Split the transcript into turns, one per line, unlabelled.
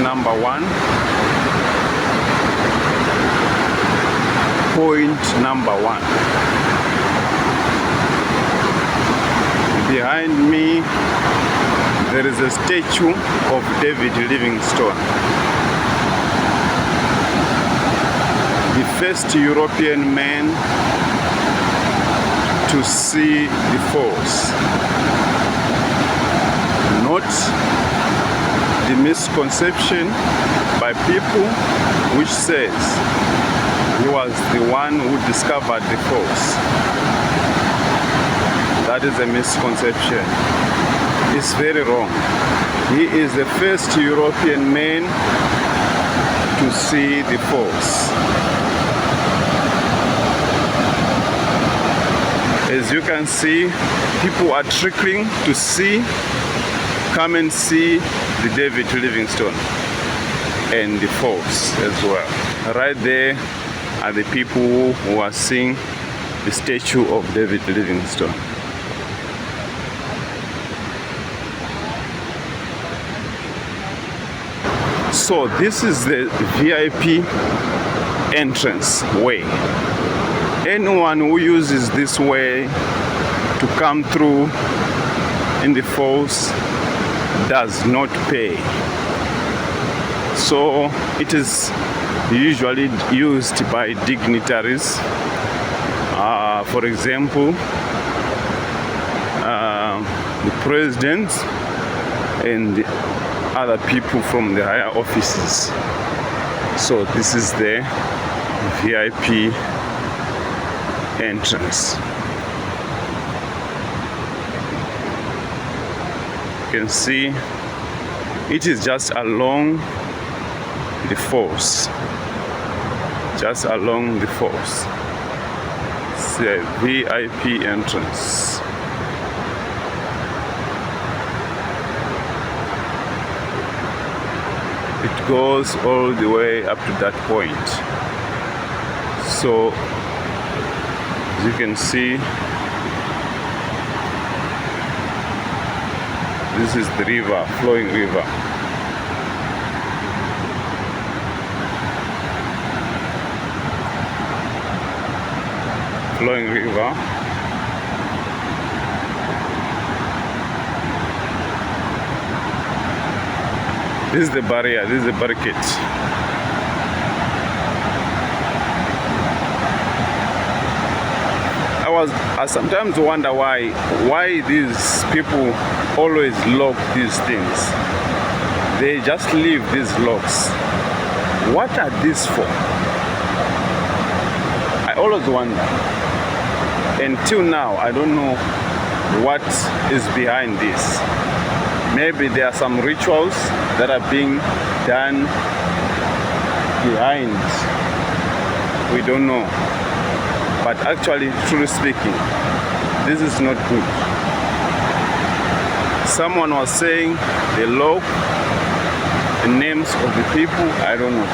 number 1. Point number 1. Behind me, there is a statue of David Livingstone, the first European man to see the falls. Not the misconception by people which says he was the one who discovered the falls. That is a misconception. It's very wrong. He is the first European man to see the falls. As you can see, people are trickling to come and see the David Livingstone and the falls as well. Right there are the people who are seeing the statue of David Livingstone. So this is the VIP entrance way. Anyone who uses this way to come through in the falls does not pay. So it is usually used by dignitaries. For example, the president and the other people from the higher offices. So this is the VIP entrance. You can see it is just along the falls. Just along the falls. It's a VIP entrance. It goes all the way up to that point. So as you can see, this is the river, flowing river. Flowing river. This is the barrier, this is the barricade. I sometimes wonder why these people always lock these things. They just leave these locks. What are these for? I always wonder. Until now, I don't know what is behind this. Maybe there are some rituals that are being done behind. We don't know. But actually, truly speaking, this is not good. Someone was saying they lock the names of the people. I don't know.